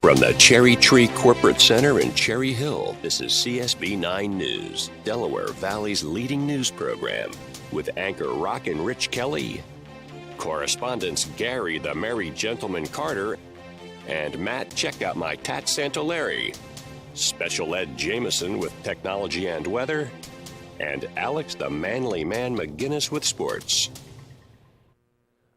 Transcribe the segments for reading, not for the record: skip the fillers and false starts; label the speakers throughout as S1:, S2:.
S1: From the Cherry Tree Corporate Center in Cherry Hill, this is CSB 9 News, Delaware Valley's leading news program, with anchor Rockin' Rich Kelly, correspondents Gary the Merry Gentleman Carter, and Matt Check Out My Tat Santoleri, Special Ed Jameson with technology and weather, and Alex the Manly Man McGinnis with sports.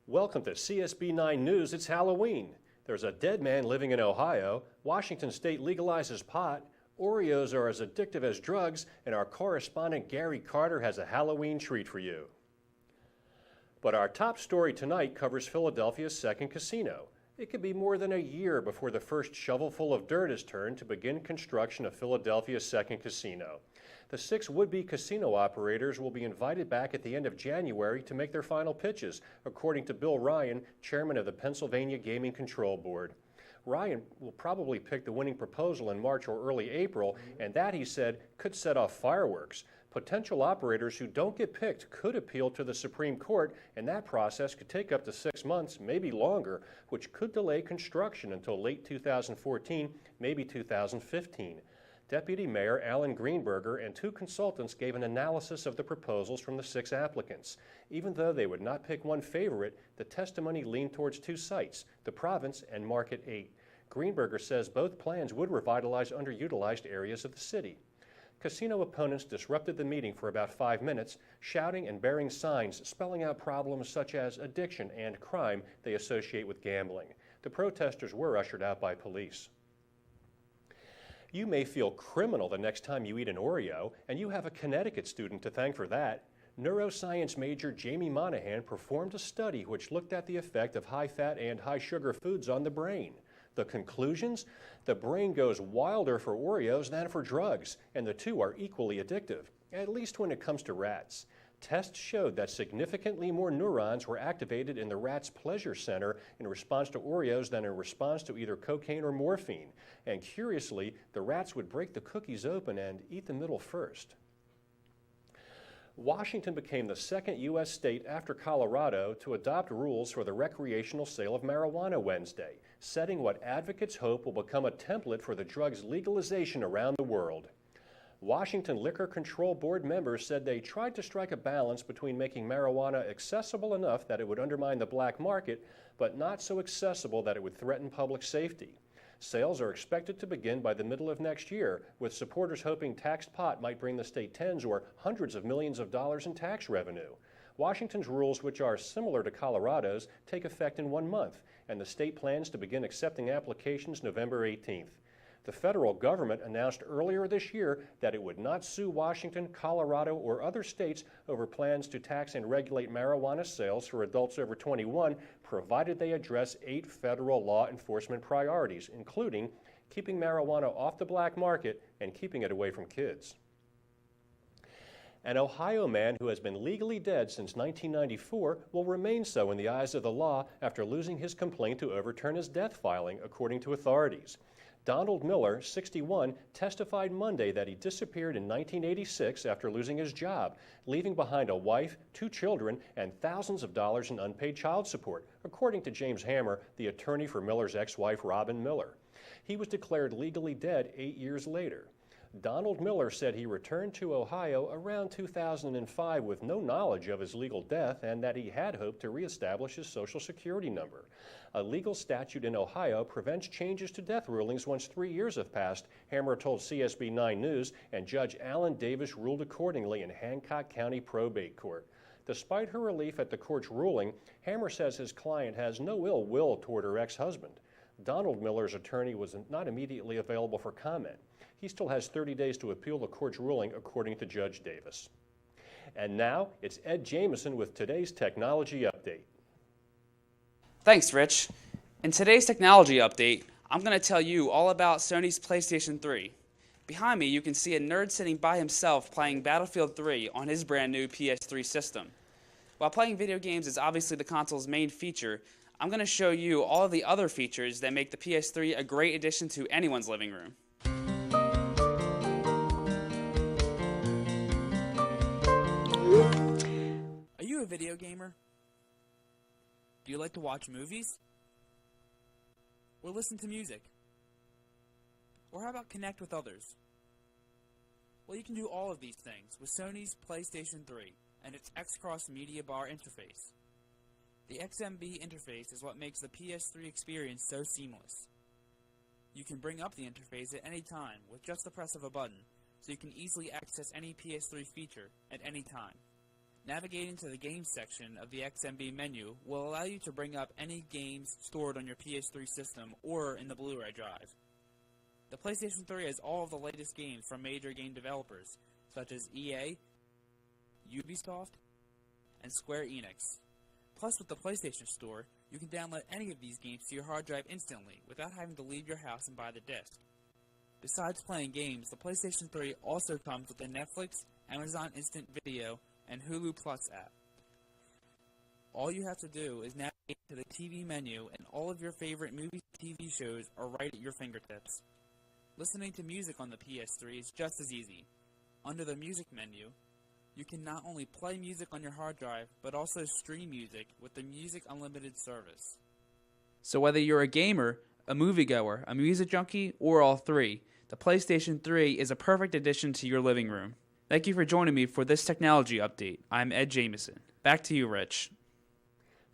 S2: Welcome to CSB 9 News. It's Halloween. There's a dead man living in Ohio, Washington State legalizes pot, Oreos are as addictive as drugs, and our correspondent Gary Carter has a Halloween treat for you. But our top story tonight covers Philadelphia's second casino. It could be more than a year before the first shovelful of dirt is turned to begin construction of Philadelphia's second casino. The 6 would-be casino operators will be invited back at the end of January to make their final pitches, according to Bill Ryan, chairman of the Pennsylvania Gaming Control Board. Ryan will probably pick the winning proposal in March or early April, and that, he said, could set off fireworks. Potential operators who don't get picked could appeal to the Supreme Court, and that process could take up to 6 months, maybe longer, which could delay construction until late 2014, maybe 2015. Deputy Mayor Alan Greenberger and 2 consultants gave an analysis of the proposals from the 6 applicants. Even though they would not pick one favorite, the testimony leaned towards 2 sites, the Province and Market 8. Greenberger says both plans would revitalize underutilized areas of the city. Casino opponents disrupted the meeting for about 5 minutes, shouting and bearing signs spelling out problems such as addiction and crime they associate with gambling. The protesters were ushered out by police. You may feel criminal the next time you eat an Oreo, and you have a Connecticut student to thank for that. Neuroscience major Jamie Monahan performed a study which looked at the effect of high-fat and high-sugar foods on the brain. The conclusions? The brain goes wilder for Oreos than for drugs, and the 2 are equally addictive, at least when it comes to rats. Tests showed that significantly more neurons were activated in the rat's pleasure center in response to Oreos than in response to either cocaine or morphine. And curiously, the rats would break the cookies open and eat the middle first. Washington became the second U.S. state after Colorado to adopt rules for the recreational sale of marijuana Wednesday, setting what advocates hope will become a template for the drug's legalization around the world. Washington Liquor Control Board members said they tried to strike a balance between making marijuana accessible enough that it would undermine the black market, but not so accessible that it would threaten public safety. Sales are expected to begin by the middle of next year, with supporters hoping taxed pot might bring the state tens or hundreds of millions of dollars in tax revenue. Washington's rules, which are similar to Colorado's, take effect in 1 month, and the state plans to begin accepting applications November 18th. The federal government announced earlier this year that it would not sue Washington, Colorado, or other states over plans to tax and regulate marijuana sales for adults over 21, provided they address 8 federal law enforcement priorities, including keeping marijuana off the black market and keeping it away from kids. An Ohio man who has been legally dead since 1994 will remain so in the eyes of the law after losing his complaint to overturn his death filing, according to authorities. Donald Miller, 61, testified Monday that he disappeared in 1986 after losing his job, leaving behind a wife, 2 children, and thousands of dollars in unpaid child support, according to James Hammer, the attorney for Miller's ex-wife, Robin Miller. He was declared legally dead 8 years later. Donald Miller said he returned to Ohio around 2005 with no knowledge of his legal death and that he had hoped to reestablish his Social Security number. A legal statute in Ohio prevents changes to death rulings once 3 years have passed, Hammer told CSB 9 News, and Judge Alan Davis ruled accordingly in Hancock County Probate Court. Despite her relief at the court's ruling, Hammer says his client has no ill will toward her ex-husband. Donald Miller's attorney was not immediately available for comment. He still has 30 days to appeal the court's ruling, according to Judge Davis. And now, it's Ed Jameson with today's Technology Update.
S3: Thanks, Rich. In today's Technology Update, I'm going to tell you all about Sony's PlayStation 3. Behind me, you can see a nerd sitting by himself playing Battlefield 3 on his brand new PS3 system. While playing video games is obviously the console's main feature, I'm going to show you all of the other features that make the PS3 a great addition to anyone's living room. Are you a video gamer? Do you like to watch movies? Or listen to music? Or how about connect with others? Well, you can do all of these things with Sony's PlayStation 3 and its X-Cross Media Bar interface. The XMB interface is what makes the PS3 experience so seamless. You can bring up the interface at any time with just the press of a button, so you can easily access any PS3 feature at any time. Navigating to the Games section of the XMB menu will allow you to bring up any games stored on your PS3 system or in the Blu-ray drive. The PlayStation 3 has all of the latest games from major game developers, such as EA, Ubisoft, and Square Enix. Plus, with the PlayStation Store, you can download any of these games to your hard drive instantly without having to leave your house and buy the disc. Besides playing games, the PlayStation 3 also comes with the Netflix, Amazon Instant Video, and Hulu Plus app. All you have to do is navigate to the TV menu, and all of your favorite movies and TV shows are right at your fingertips. Listening to music on the PS3 is just as easy. Under the Music menu, you can not only play music on your hard drive, but also stream music with the Music Unlimited service. So whether you're a gamer, a moviegoer, a music junkie, or all three, the PlayStation 3 is a perfect addition to your living room. Thank you for joining me for this technology update. I'm Ed Jamison. Back to you, Rich.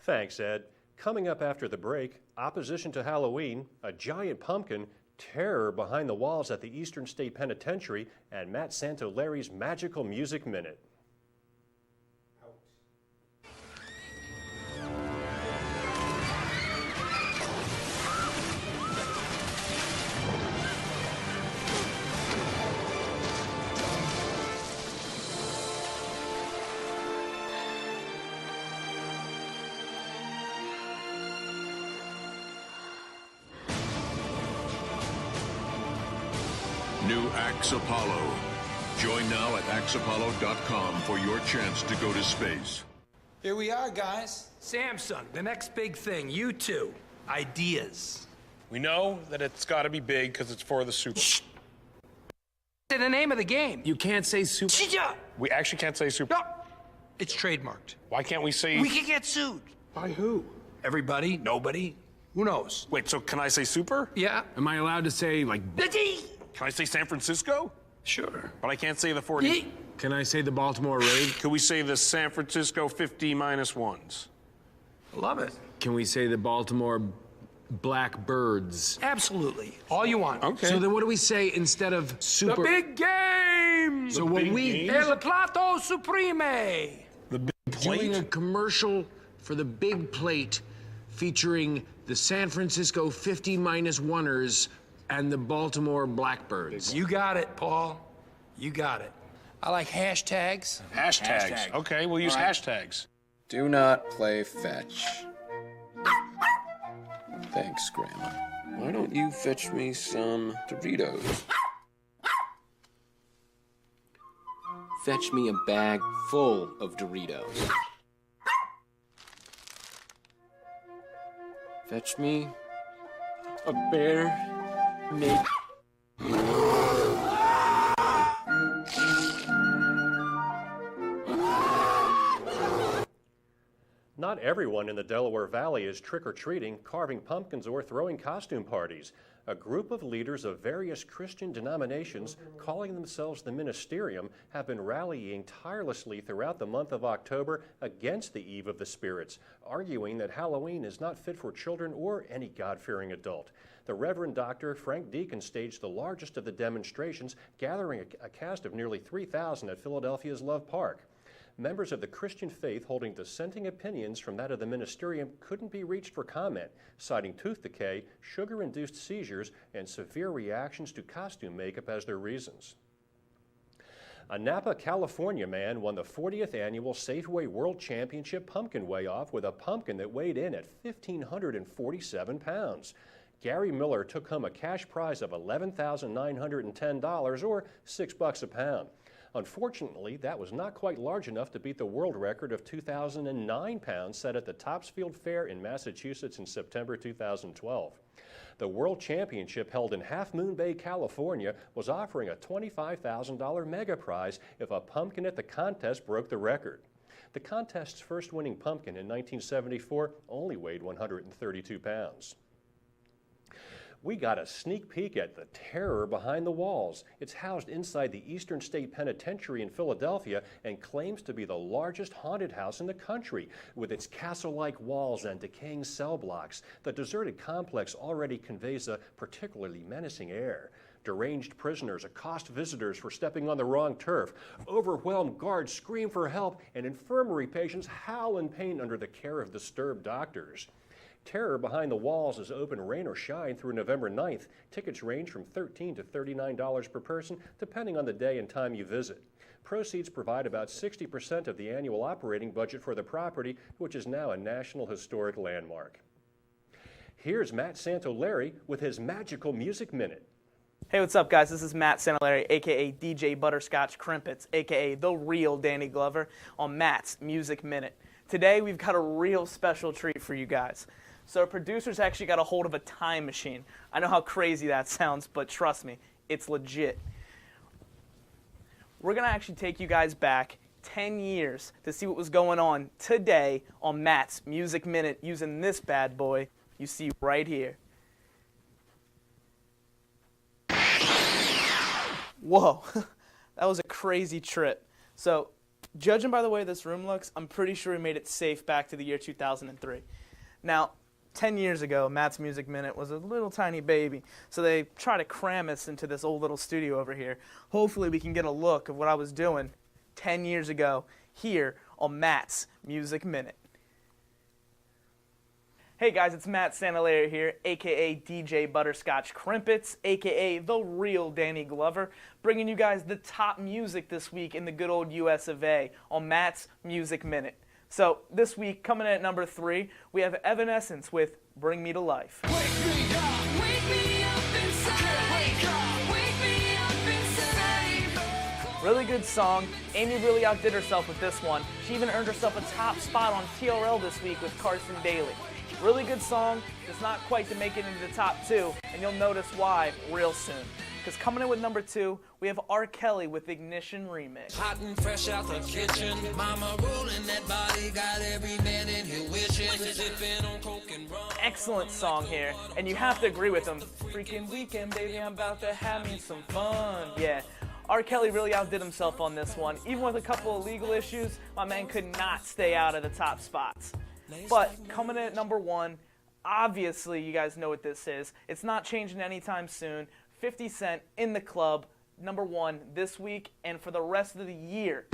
S2: Thanks, Ed. Coming up after the break, opposition to Halloween, a giant pumpkin, terror behind the walls at the Eastern State Penitentiary, and Matt Santoleri's Magical Music Minute.
S4: New Axe Apollo. Join now at axeapollo.com for your chance to go to space.
S5: Here we are, guys.
S6: Samsung, the next big thing. You two. Ideas.
S7: We know that it's got to be big because it's for the Super.
S6: Shh. Say the name of the game.
S7: You can't say Super.
S6: Yeah.
S7: We actually can't say Super.
S6: No, it's trademarked.
S7: Why can't we say?
S6: We could get sued.
S7: By who?
S6: Everybody, nobody, who knows?
S7: Wait, so can I say Super?
S6: Yeah.
S7: Am I allowed to say like? Can I say San Francisco?
S6: Sure.
S7: But I can't say the 40.
S8: Can I say the Baltimore Raid?
S7: Could we say the San Francisco 50-1s?
S6: Love it.
S8: Can we say the Baltimore Blackbirds?
S6: Absolutely. All you want.
S7: Okay.
S8: So then what do we say instead of
S6: The
S8: super?
S6: big game.
S8: So what
S7: big
S8: we
S7: game?
S6: El plato supreme.
S7: The big
S8: doing a
S7: plate?
S8: commercial for the big plate featuring the San Francisco 50-1ers and the Baltimore Blackbirds.
S6: You got it, Paul. You got it.
S5: I like hashtags.
S7: Hashtags. Okay, we'll use hashtags.
S9: Do not play fetch. Thanks, Grandma. Why don't you fetch me some Doritos? Fetch me a bag full of Doritos. Fetch me a bear made...
S2: Not everyone in the Delaware Valley is trick-or-treating, carving pumpkins, or throwing costume parties. A group of leaders of various Christian denominations, calling themselves the Ministerium, have been rallying tirelessly throughout the month of October against the Eve of the Spirits, arguing that Halloween is not fit for children or any God-fearing adult. The Reverend Dr. Frank Deacon staged the largest of the demonstrations, gathering a cast of nearly 3,000 at Philadelphia's Love Park. Members of the Christian faith holding dissenting opinions from that of the Ministerium couldn't be reached for comment, citing tooth decay, sugar-induced seizures, and severe reactions to costume makeup as their reasons. A Napa, California man won the 40th annual Safeway World Championship Pumpkin Weigh-Off with a pumpkin that weighed in at 1,547 pounds. Gary Miller took home a cash prize of $11,910, or $6 a pound. Unfortunately, that was not quite large enough to beat the world record of 2,009 pounds set at the Topsfield Fair in Massachusetts in September 2012. The World Championship, held in Half Moon Bay, California, was offering a $25,000 mega prize if a pumpkin at the contest broke the record. The contest's first winning pumpkin in 1974 only weighed 132 pounds. We got a sneak peek at the terror behind the walls. It's housed inside the Eastern State Penitentiary in Philadelphia and claims to be the largest haunted house in the country. With its castle-like walls and decaying cell blocks, the deserted complex already conveys a particularly menacing air. Deranged prisoners accost visitors for stepping on the wrong turf. Overwhelmed guards scream for help, and infirmary patients howl in pain under the care of disturbed doctors. Terror Behind the Walls is open rain or shine through November 9th. Tickets range from $13 to $39 per person, depending on the day and time you visit. Proceeds provide about 60% of the annual operating budget for the property, which is now a National Historic Landmark. Here's Matt Santoleri with his Magical Music Minute.
S10: Hey, what's up, guys? This is Matt Santoleri, a.k.a. DJ Butterscotch Crimpets, a.k.a. the real Danny Glover, on Matt's Music Minute. Today, we've got a real special treat for you guys. So our producers actually got a hold of a time machine. I know how crazy that sounds, but trust me, it's legit. We're going to actually take you guys back 10 years to see what was going on today on Matt's Music Minute using this bad boy you see right here. Whoa, that was a crazy trip. So, judging by the way this room looks, I'm pretty sure we made it safe back to the year 2003. Now, 10 years ago, Matt's Music Minute was a little tiny baby, so they try to cram us into this old little studio over here. Hopefully we can get a look of what I was doing 10 years ago here on Matt's Music Minute. Hey guys, it's Matt Santoleri here, a.k.a. DJ Butterscotch Crimpets, a.k.a. the real Danny Glover, bringing you guys the top music this week in the good old US of A on Matt's Music Minute. So this week, coming in at number 3, we have Evanescence with Bring Me to Life.
S11: Wake me up, wake me up inside. Wake up, wake me up inside.
S10: Really good song. Amy really outdid herself with this one. She even earned herself a top spot on TRL this week with Carson Daly. Really good song, does not quite to make it into the top 2, and you'll notice why real soon. Because coming in with number 2, we have R. Kelly with Ignition Remix.
S11: Hot and fresh out the kitchen, mama rolling that body, got every man in here wishing, sipping on coke and rum.
S10: Excellent song here, and you have to agree with him. Freaking weekend, baby, I'm about to have me some fun. Yeah, R. Kelly really outdid himself on this one. Even with a couple of legal issues, my man could not stay out of the top spots. But coming in at number 1, obviously you guys know what this is. It's not changing anytime soon. 50 Cent, In the Club, number 1 this week and for the rest of the year.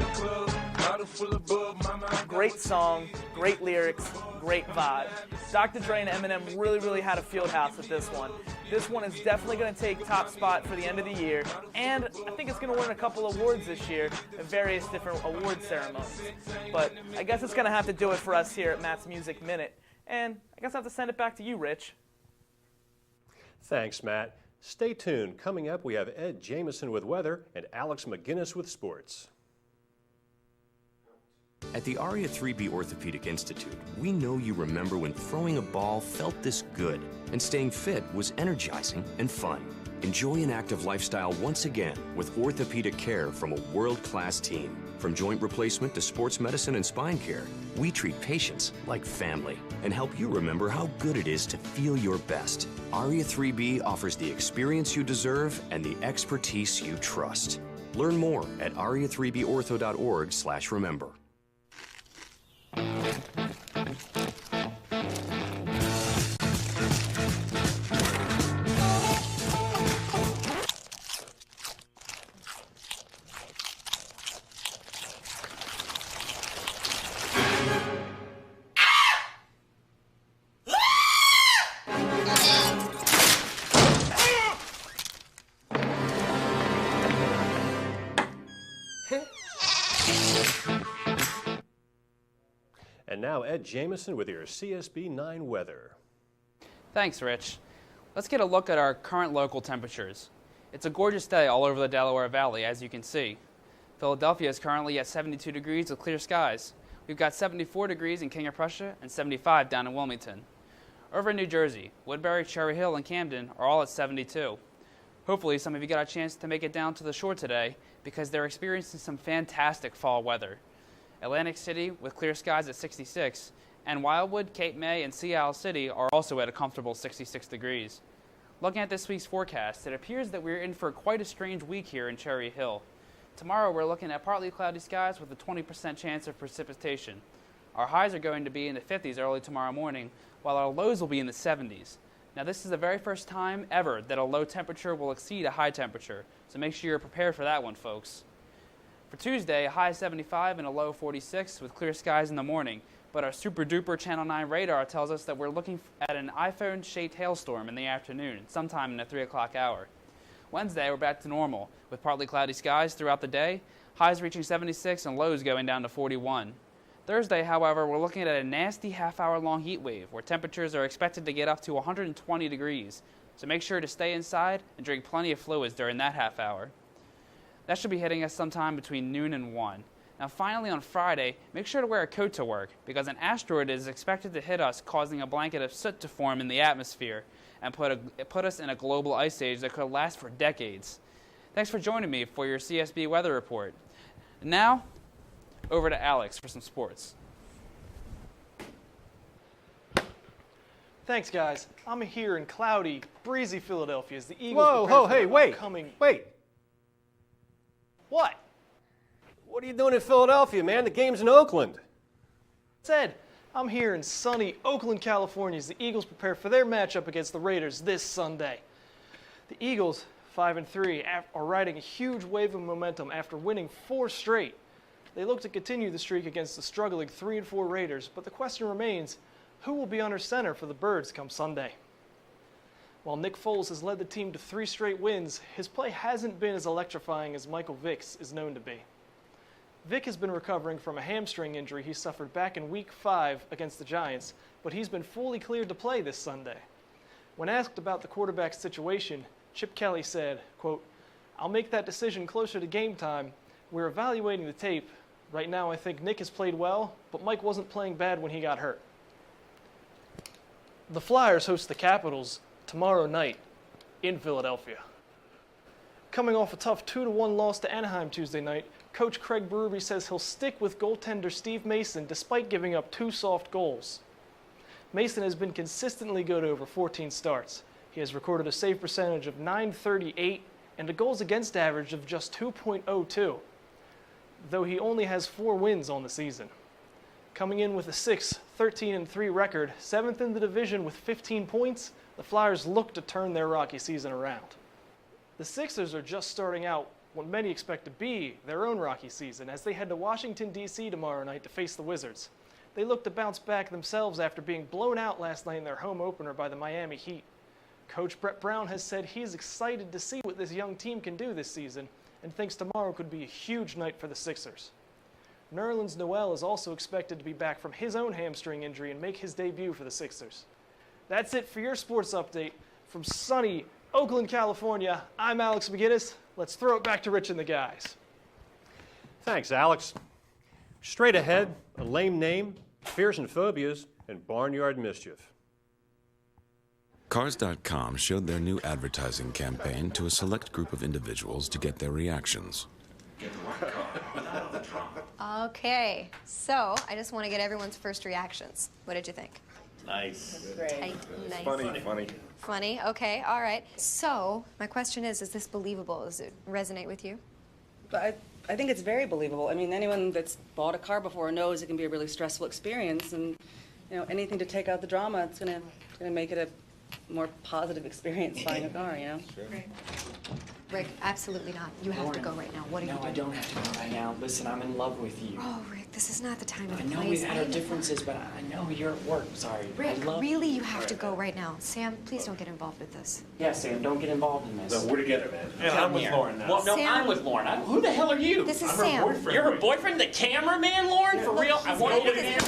S10: Great song, great lyrics, great vibe. Dr. Dre and Eminem really had a field house with this one. This one is definitely going to take top spot for the end of the year, and I think it's going to win a couple awards this year at various different award ceremonies. But I guess it's going to have to do it for us here at Matt's Music Minute, and I guess I have to send it back to you, Rich.
S2: Thanks, Matt. Stay tuned. Coming up, we have Ed Jamison with weather and Alex McGinnis with sports.
S1: At the ARIA 3B Orthopedic Institute, we know you remember when throwing a ball felt this good and staying fit was energizing and fun. Enjoy an active lifestyle once again with orthopedic care from a world-class team. From joint replacement to sports medicine and spine care, we treat patients like family and help you remember how good it is to feel your best. ARIA 3B offers the experience you deserve and the expertise you trust. Learn more at aria3bortho.org/remember.
S2: And now Ed Jamison with your CSB 9 weather.
S3: Thanks, Rich. Let's get a look at our current local temperatures. It's a gorgeous day all over the Delaware Valley, as you can see. Philadelphia is currently at 72 degrees with clear skies. We've got 74 degrees in King of Prussia and 75 down in Wilmington. Over in New Jersey, Woodbury, Cherry Hill, and Camden are all at 72. Hopefully some of you got a chance to make it down to the shore today because they're experiencing some fantastic fall weather. Atlantic City with clear skies at 66, and Wildwood, Cape May, and Sea Isle City are also at a comfortable 66 degrees. Looking at this week's forecast, it appears that we're in for quite a strange week here in Cherry Hill. Tomorrow we're looking at partly cloudy skies with a 20% chance of precipitation. Our highs are going to be in the 50s early tomorrow morning, while our lows will be in the 70s. Now this is the very first time ever that a low temperature will exceed a high temperature, so make sure you're prepared for that one, folks. For Tuesday, a high 75 and a low 46 with clear skies in the morning, but our super duper Channel 9 radar tells us that we're looking at an iPhone-shaped hailstorm in the afternoon, sometime in the 3 o'clock hour. Wednesday, we're back to normal, with partly cloudy skies throughout the day, highs reaching 76 and lows going down to 41. Thursday, however, we're looking at a nasty half-hour-long heat wave, where temperatures are expected to get up to 120 degrees, so make sure to stay inside and drink plenty of fluids during that half hour. That should be hitting us sometime between noon and 1. Now finally on Friday, make sure to wear a coat to work, because an asteroid is expected to hit us, causing a blanket of soot to form in the atmosphere and put us in a global ice age that could last for decades. Thanks for joining me for your CSB weather report. Now, over to Alex for some sports.
S12: Thanks, guys. I'm here in cloudy, breezy Philadelphia as the Eagles
S2: Wait.
S12: What?
S2: What are you doing in Philadelphia, man? The game's in Oakland.
S12: Said, I'm here in sunny Oakland, California as the Eagles prepare for their matchup against the Raiders this Sunday. The Eagles, 5-3, are riding a huge wave of momentum after winning 4 straight. They look to continue the streak against the struggling 3-4 Raiders, but the question remains, who will be under center for the Birds come Sunday? While Nick Foles has led the team to 3 straight wins, his play hasn't been as electrifying as Michael Vick's is known to be. Vick has been recovering from a hamstring injury he suffered back in Week 5 against the Giants, but he's been fully cleared to play this Sunday. When asked about the quarterback's situation, Chip Kelly said, quote, "I'll make that decision closer to game time. We're evaluating the tape. Right now I think Nick has played well, but Mike wasn't playing bad when he got hurt." The Flyers host the Capitals tomorrow night in Philadelphia. Coming off a tough 2-1 loss to Anaheim Tuesday night, Coach Craig Berube says he'll stick with goaltender Steve Mason despite giving up 2 soft goals. Mason has been consistently good over 14 starts. He has recorded a save percentage of .938 and a goals against average of just 2.02, though he only has 4 wins on the season. Coming in with a 6-13-3 record, 7th in the division with 15 points, the Flyers look to turn their rocky season around. The Sixers are just starting out what many expect to be their own rocky season as they head to Washington, D.C. tomorrow night to face the Wizards. They look to bounce back themselves after being blown out last night in their home opener by the Miami Heat. Coach Brett Brown has said he's excited to see what this young team can do this season and thinks tomorrow could be a huge night for the Sixers. Nerlens Noel is also expected to be back from his own hamstring injury and make his debut for the Sixers. That's it for your sports update. From sunny Oakland, California, I'm Alex McGinnis. Let's throw it back to Rich and the guys.
S2: Thanks, Alex. Straight ahead, a lame name, fears and phobias, and barnyard mischief.
S13: Cars.com showed their new advertising campaign to a select group of individuals to get their reactions.
S14: Okay, so I just want to get everyone's first reactions. What did you think?
S7: Nice.
S14: Great. Nice.
S7: Funny.
S14: Funny, okay, all right. So, my question is this believable? Does it resonate with you?
S15: I think it's very believable. I mean, anyone that's bought a car before knows it can be a really stressful experience, and anything to take out the drama, it's gonna make it a more positive experience buying a car,
S14: Sure. Rick, absolutely not. You have to go right now. What are you doing?
S16: No, I don't have to go right now. Listen, I'm in love with you.
S14: Oh, Rick, this is not the time or the
S16: place. I know we've had our differences, but I know you're at work. Sorry.
S14: Rick, really, you have to go right now. Sam, please don't get involved with this.
S16: Yeah, Sam, don't get involved in this.
S7: No, we're together, man.
S16: Yeah, I'm with Lauren now. Well, no,
S14: Sam,
S16: I'm with Lauren. Who the hell are you?
S14: This is
S16: I'm
S14: Sam.
S16: her boyfriend. You're her boyfriend? The cameraman, Lauren?
S14: Yeah,
S16: For
S14: look,
S16: real? I want to get in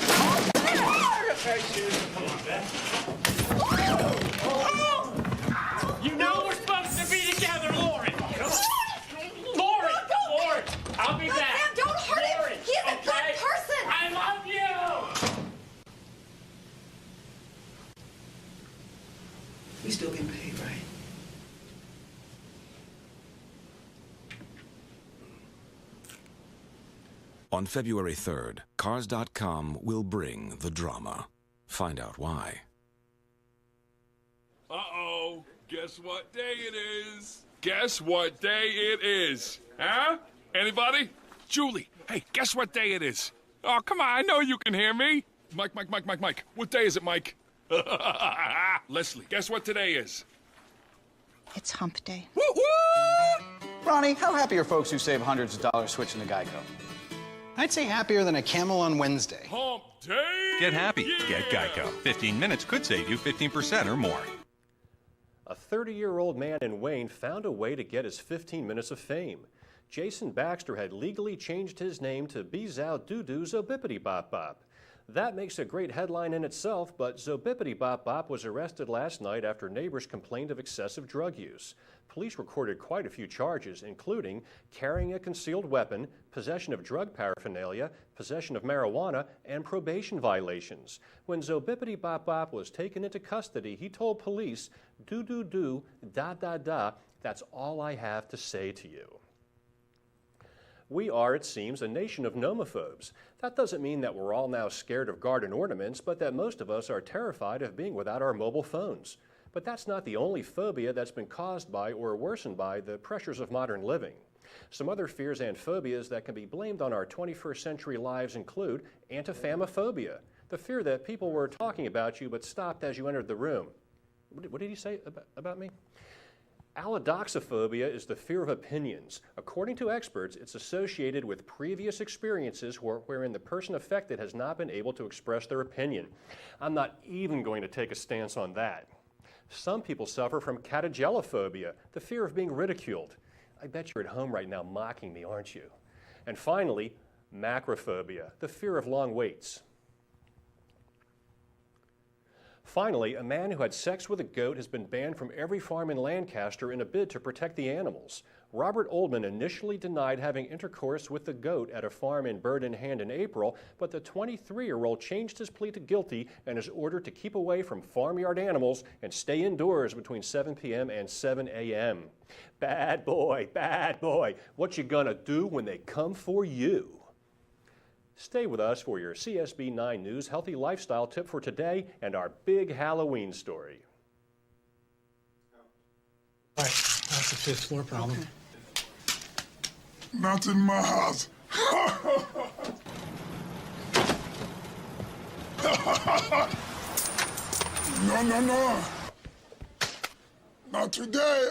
S16: You know we're supposed to be together, Lauren. Come on. Lauren, I'll be back.
S14: Sam, don't hurt him. He is a good person.
S16: I love you.
S5: We still get paid, right?
S13: On February 3rd, Cars.com will bring the drama. Find out why.
S4: Uh-oh. Guess what day it is? Guess what day it is? Huh? Anybody? Julie, hey, guess what day it is? Oh, come on, I know you can hear me. Mike. What day is it, Mike? Leslie, guess what today is?
S17: It's hump day.
S4: Woo-hoo!
S18: Ronnie, how happy are folks who save hundreds of dollars switching to Geico? I'd say happier than a camel on Wednesday.
S4: Hump day!
S19: Get happy. Get Geico. 15 minutes could save you 15% or more.
S2: A 30-year-old man in Wayne found a way to get his 15 minutes of fame. Jason Baxter had legally changed his name to Bezow Doo-Doo Zobippity Bop Bop. That makes a great headline in itself, but Zobippity Bop Bop was arrested last night after neighbors complained of excessive drug use. Police recorded quite a few charges, including carrying a concealed weapon, possession of drug paraphernalia, possession of marijuana, and probation violations. When Zobippity Bop Bop was taken into custody, he told police, "Do, that's all I have to say to you." We are, it seems, a nation of nomophobes. That doesn't mean that we're all now scared of garden ornaments, but that most of us are terrified of being without our mobile phones. But that's not the only phobia that's been caused by or worsened by the pressures of modern living. Some other fears and phobias that can be blamed on our 21st century lives include antiphamophobia, the fear that people were talking about you but stopped as you entered the room. What did he say about me? Allodoxophobia is the fear of opinions. According to experts, it's associated with previous experiences wherein the person affected has not been able to express their opinion. I'm not even going to take a stance on that. Some people suffer from catagelophobia, the fear of being ridiculed. I bet you're at home right now mocking me, aren't you? And finally, macrophobia, the fear of long waits. Finally, a man who had sex with a goat has been banned from every farm in Lancaster in a bid to protect the animals. Robert Oldman initially denied having intercourse with the goat at a farm in Bird in Hand in April, but the 23-year-old changed his plea to guilty and is ordered to keep away from farmyard animals and stay indoors between 7 p.m. and 7 a.m. Bad boy, what you gonna do when they come for you? Stay with us for your CSB 9 News healthy lifestyle tip for today and our big Halloween story.
S5: All right, that's a fifth floor problem.
S20: Okay. Not in my house. No. Not today.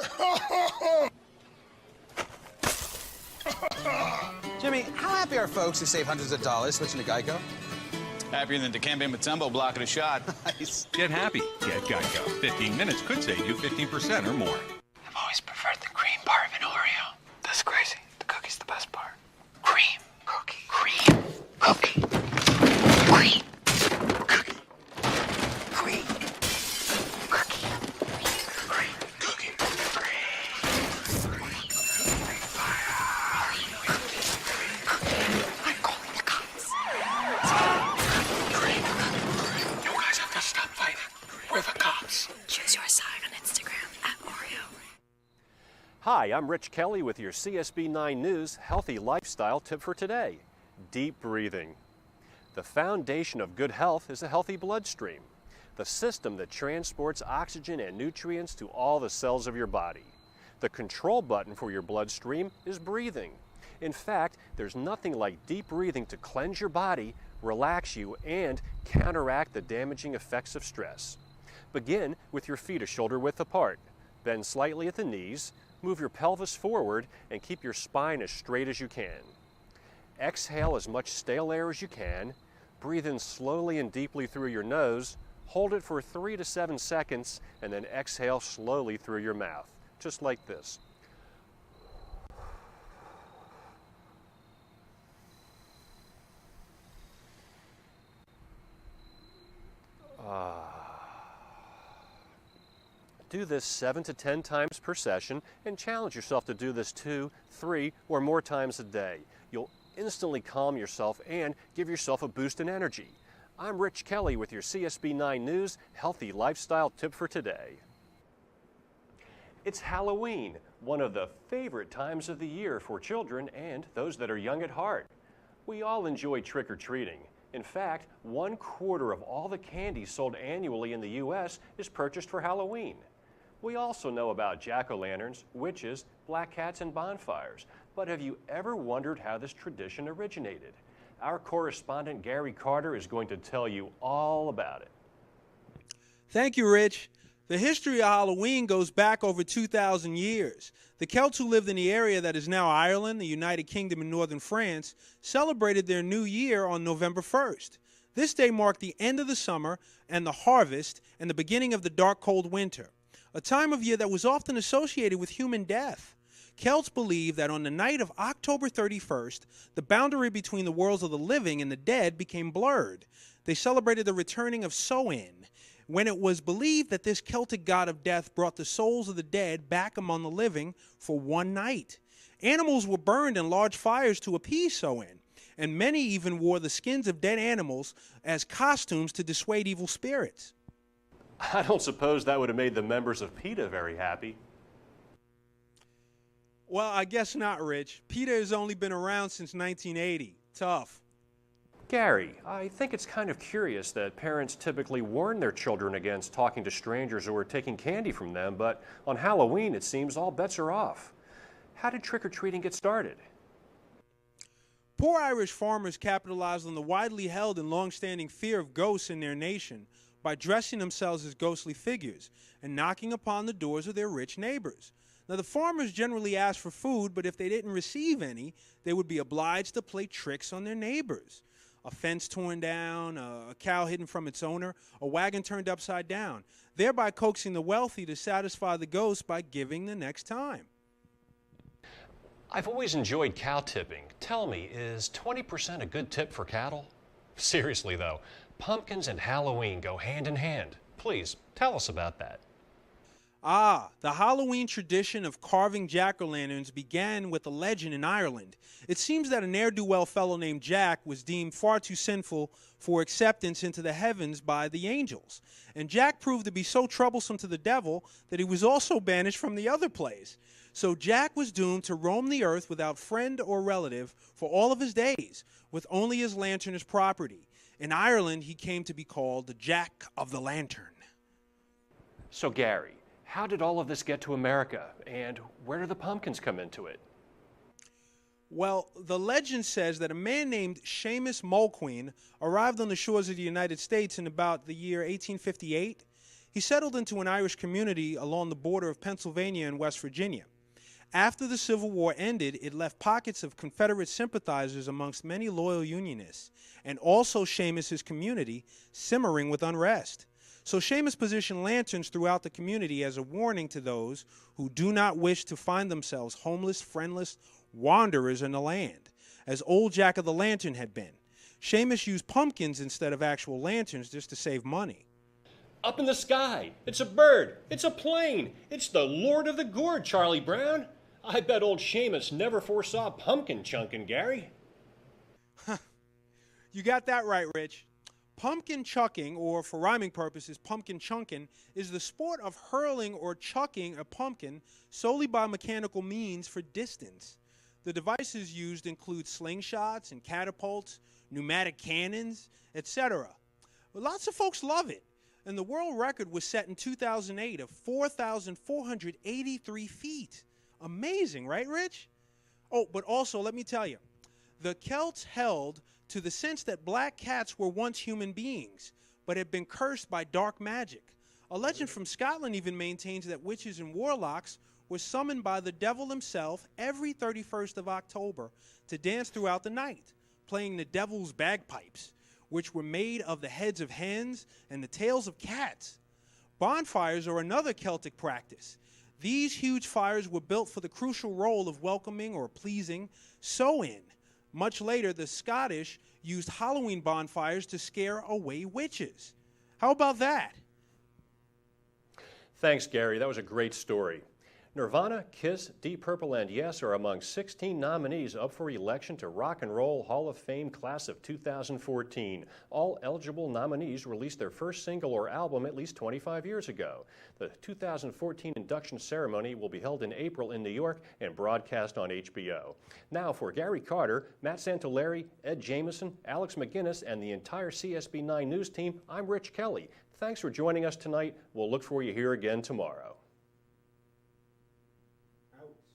S18: Jimmy, how happy are folks who save hundreds of dollars switching to Geico?
S21: Happier than Dikembe Mutombo blocking a shot.
S18: Nice.
S19: Get happy. Get Geico. 15 minutes could save you 15% or more.
S5: I've always preferred the cream part of an Oreo. That's crazy. The cookie's the best part. Cream. Cookie. Cream. Cookie. Cream. Cookie. Cream. Cookie. Cream. Cookie. I'm calling the cops. Cream. You guys have to stop fighting. We're the cops.
S14: Choose your side on Instagram @Oreo.
S2: Hi, I'm Rich Kelly with your CSB 9 News healthy lifestyle tip for today. Deep breathing. The foundation of good health is a healthy bloodstream, the system that transports oxygen and nutrients to all the cells of your body. The control button for your bloodstream is breathing. In fact, there's nothing like deep breathing to cleanse your body, relax you, and counteract the damaging effects of stress. Begin with your feet a shoulder width apart, bend slightly at the knees, move your pelvis forward, and keep your spine as straight as you can. Exhale as much stale air as you can. Breathe in slowly and deeply through your nose. Hold it for 3 to 7 seconds, and then exhale slowly through your mouth, just like this. Do this 7 to 10 times per session and challenge yourself to do this 2, 3, or more times a day. You'll instantly calm yourself and give yourself a boost in energy. I'm Rich Kelly with your CSB 9 News healthy lifestyle tip for today. It's Halloween, one of the favorite times of the year for children and those that are young at heart. We all enjoy trick-or-treating. In fact, 1/4 of all the candy sold annually in the U.S. is purchased for Halloween. We also know about jack-o'-lanterns, witches, black cats, and bonfires. But have you ever wondered how this tradition originated? Our correspondent Gary Carter is going to tell you all about it.
S8: Thank you, Rich. The history of Halloween goes back over 2,000 years. The Celts who lived in the area that is now Ireland, the United Kingdom, and northern France celebrated their new year on November 1st. This day marked the end of the summer and the harvest and the beginning of the dark, cold winter, a time of year that was often associated with human death. Celts believed that on the night of October 31st, the boundary between the worlds of the living and the dead became blurred. They celebrated the returning of Samhain, when it was believed that this Celtic god of death brought the souls of the dead back among the living for one night. Animals were burned in large fires to appease Samhain, and many even wore the skins of dead animals as costumes to dissuade evil spirits.
S2: I don't suppose that would have made the members of PETA very happy.
S8: Well, I guess not, Rich. PETA has only been around since 1980. Tough.
S2: Gary, I think it's kind of curious that parents typically warn their children against talking to strangers or taking candy from them, but on Halloween it seems all bets are off. How did trick-or-treating get started?
S8: Poor Irish farmers capitalized on the widely held and long-standing fear of ghosts in their nation by dressing themselves as ghostly figures and knocking upon the doors of their rich neighbors. Now, the farmers generally asked for food, but if they didn't receive any, they would be obliged to play tricks on their neighbors. A fence torn down, a cow hidden from its owner, a wagon turned upside down, thereby coaxing the wealthy to satisfy the ghost by giving the next time.
S2: I've always enjoyed cow tipping. Tell me, is 20% a good tip for cattle? Seriously though, pumpkins and Halloween go hand in hand. Please, tell us about that.
S8: The Halloween tradition of carving jack-o'-lanterns began with a legend in Ireland. It seems that a ne'er-do-well fellow named Jack was deemed far too sinful for acceptance into the heavens by the angels. And Jack proved to be so troublesome to the devil that he was also banished from the other place. So Jack was doomed to roam the earth without friend or relative for all of his days, with only his lantern as property. In Ireland, he came to be called the Jack of the Lantern.
S2: So Gary, how did all of this get to America, and where do the pumpkins come into it?
S8: Well, the legend says that a man named Seamus Mulqueen arrived on the shores of the United States in about the year 1858. He settled into an Irish community along the border of Pennsylvania and West Virginia. After the Civil War ended, it left pockets of Confederate sympathizers amongst many loyal Unionists, and also Seamus's community simmering with unrest. So Seamus positioned lanterns throughout the community as a warning to those who do not wish to find themselves homeless, friendless wanderers in the land, as old Jack of the Lantern had been. Seamus used pumpkins instead of actual lanterns just to save money.
S2: Up in the sky, it's a bird, it's a plane, it's the Lord of the Gourd, Charlie Brown. I bet old Seamus never foresaw pumpkin chunkin', Gary.
S8: You got that right, Rich. Pumpkin chucking, or for rhyming purposes, pumpkin chunkin', is the sport of hurling or chucking a pumpkin solely by mechanical means for distance. The devices used include slingshots and catapults, pneumatic cannons, etc. But lots of folks love it, and the world record was set in 2008 of 4,483 feet. Amazing, right, Rich? Oh, but also, let me tell you, the Celts held to the sense that black cats were once human beings, but had been cursed by dark magic. A legend from Scotland even maintains that witches and warlocks were summoned by the devil himself every 31st of October to dance throughout the night, playing the devil's bagpipes, which were made of the heads of hens and the tails of cats. Bonfires are another Celtic practice. These huge fires were built for the crucial role of welcoming or pleasing Samhain. Much later, the Scottish used Halloween bonfires to scare away witches. How about that?
S2: Thanks, Gary. That was a great story. Nirvana, Kiss, Deep Purple, and Yes are among 16 nominees up for election to Rock and Roll Hall of Fame class of 2014. All eligible nominees released their first single or album at least 25 years ago. The 2014 induction ceremony will be held in April in New York and broadcast on HBO. Now for Gary Carter, Matt Santoleri, Ed Jamison, Alex McGinnis, and the entire CSB9 News team, I'm Rich Kelly. Thanks for joining us tonight. We'll look for you here again tomorrow.
S8: Ouch.